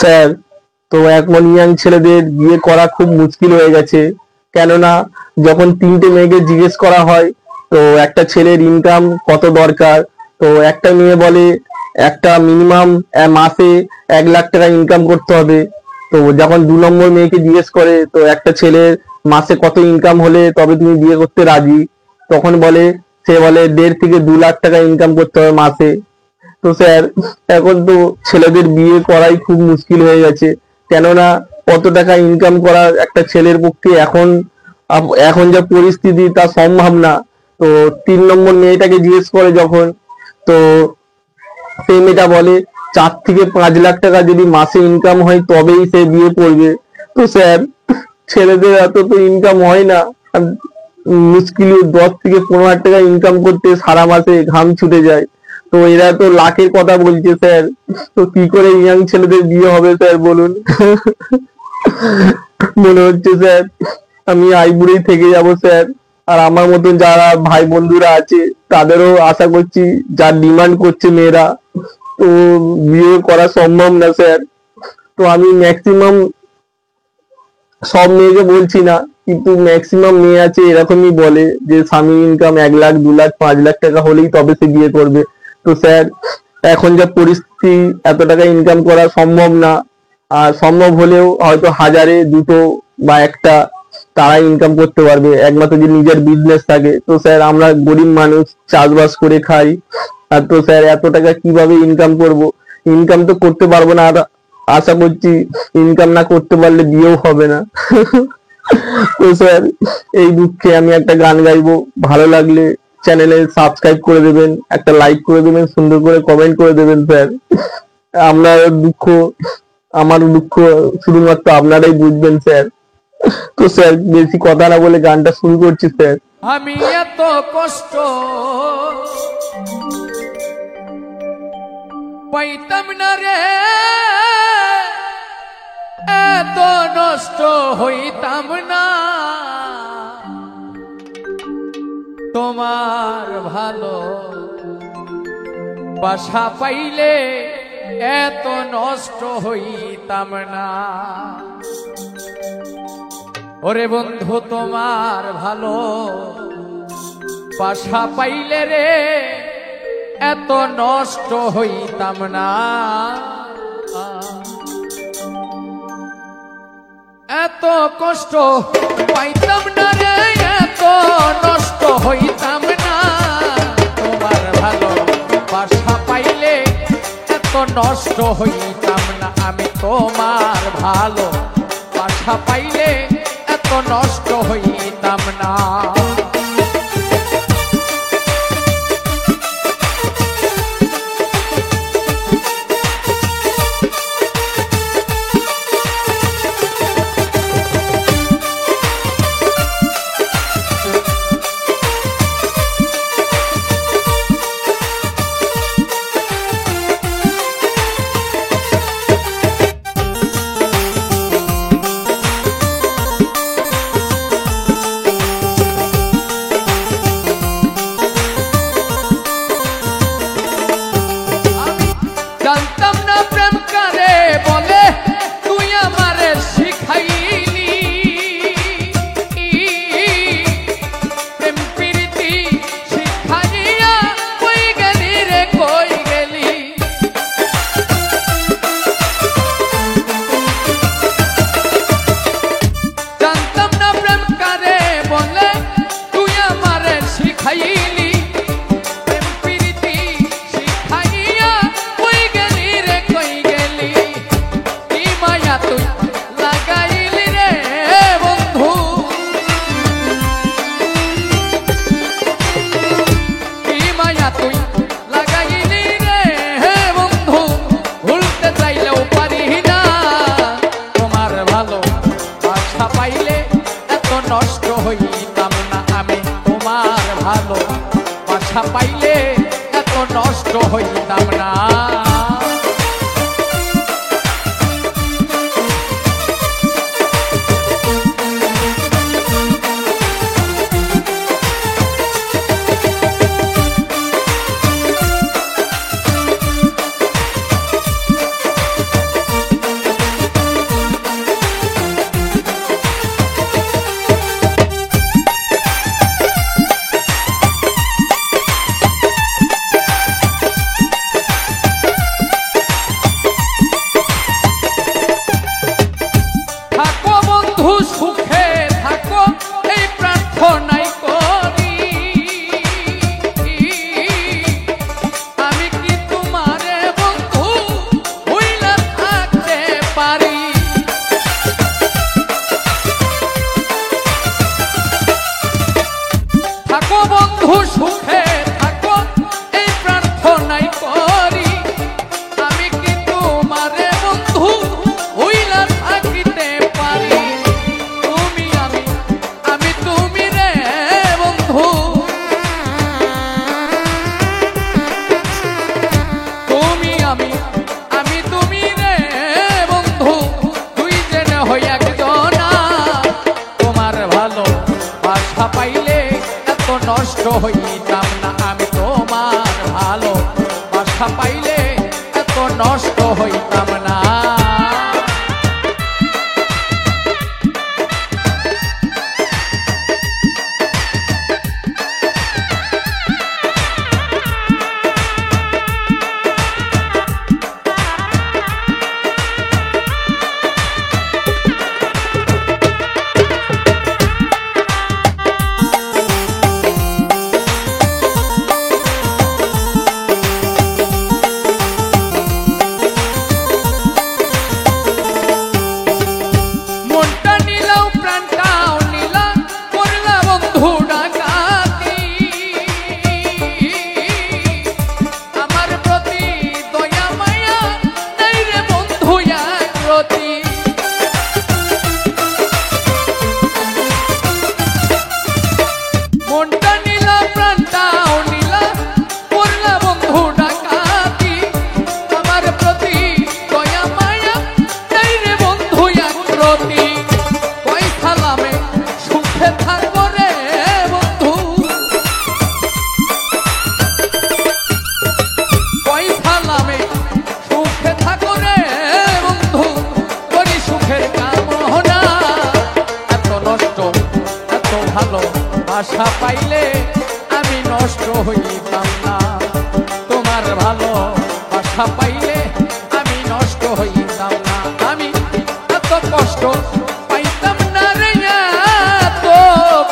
Sir, তো এখন young ছেলেদের বিয়ে করা খুব মুশকিল হয়ে গেছে। কেননা যখন তিনটে মেয়েকে জিজ্ঞেস করা হয় তো একটা ছেলের ইনকাম কত দরকার, তো একটা মেয়ে বলে একটা মিনিমাম মাসে 1 লাখ টাকা ইনকাম করতে হবে। তো যখন 2 নম্বর মেয়েকে জিজ্ঞেস করে তো একটা ছেলের মাসে কত ইনকাম হলে তবে তুমি বিয়ে করতে রাজি, তখন সে বলে 1.5 থেকে 2 লাখ টাকা ইনকাম করতে হবে মাসে। তো স্যার, এখন তো ছেলেদের বিয়ে করাই খুব মুশকিল হয়ে গেছে। কেননা কত টাকা ইনকাম করা একটা ছেলের পক্ষে এখন এখন যা পরিস্থিতি তা সম্ভব না। তো 3 নম্বর মেয়েটাকে জিজ্ঞেস করে যখন, তো সেই মেয়েটা বলে 4 থেকে 5 লাখ টাকা যদি মাসে ইনকাম হয় তবেই সে বিয়ে করবে। তো স্যার, ছেলেদের এত তো ইনকাম হয় না। আর মুশকিল 10 থেকে 15 হাজার টাকা ইনকাম করতে সারা মাসে ঘাম ছুটে যায়। তো এরা তো লাখের কথা বলছে স্যার। তো কি করে ইয়াং ছেলেদের বিয়ে হবে স্যার বলুন? মনে হচ্ছে স্যার আমি আইবুড়োই থেকে যাব স্যার। আর আমার মতন যারা ভাই বন্ধুরা আছে তাদেরও আশা করছি, যা ডিমান্ড করছে মেয়েরা, তো বিয়ে করা সম্ভব না স্যার। তো আমি ম্যাক্সিমাম সব মেয়েকে বলছি না, কিন্তু ম্যাক্সিমাম মেয়ে আছে এরকমই বলে যে স্বামীর ইনকাম 1 লাখ 2 লাখ 5 লাখ টাকা হলেই তবে সে বিয়ে করবে। তো স্যার, এখন যা পরিস্থিতি এত টাকা ইনকাম করা সম্ভব না। আর সম্ভব হলেও হয়তো হাজারে দুটো বা একটা তারা ইনকাম করতে পারবে, একমাত্র যে নিজের বিজনেস থাকে। তো স্যার, আমরা গরিব মানুষ, চাষবাস করে খাই। আর তো স্যার এত টাকা কিভাবে ইনকাম করব? ইনকাম তো করতে পারবো না। আর আশা করছি ইনকাম না করতে পারলে বিয়েও হবে না। তো স্যার, এই দুঃখে আমি একটা গান গাইবো, ভালো লাগলে চ্যানেলে সাবস্ক্রাইব করে দেবেন, একটা লাইক করে দেবেন, সুন্দর করে কমেন্ট করে দেবেন স্যার। আপনার দুঃখ, আমার দুঃখ শুধুমাত্র আপনারাই বুঝবেন স্যার। তো স্যার, বেশি কথা না বলে গানটা শুরু করছি স্যার। আমি এত কষ্ট পাইতাম না রে, এত নষ্ট হইতাম না, তোমার ভালো বাসা পাইলে এত নষ্ট হইতাম না। ওরে বন্ধু, তোমার ভালো বাসা পাইলে রে এত নষ্ট হইতাম না। এত কষ্ট পাইতাম না রে, এত নষ্ট হইতাম না, তোমার ভালো বাসা পাইলে এত নষ্ট হইতাম না। আমি তোমার ভালো বাসা পাইলে এত নষ্ট হইতাম না। নষ্ট হইতাম না। আমি তোমার ভালো বাসা পাইলে এত নষ্ট হইতাম না। আশা পাইলে আমি নষ্ট হইতাম না। তোমার ভালো আশা পাইলে আমি নষ্ট হইতাম না। আমি এত কষ্ট পাইতাম না রে, এত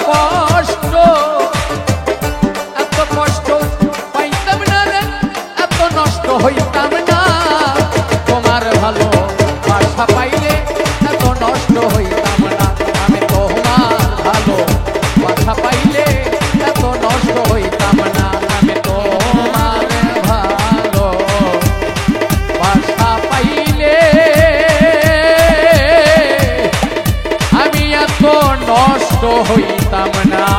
কষ্ট, এত কষ্ট পাইতাম না রে, এত নষ্ট হইতাম না। তোমার ভালো আশা পাইলে এত নষ্ট হইতাম না। আমি তোমার ভালো বাসা পাইলে এত নষ্ট হইতাম না। আমি তোমার ভালো বাসা পাইলে আমি এত নষ্ট হইতাম না।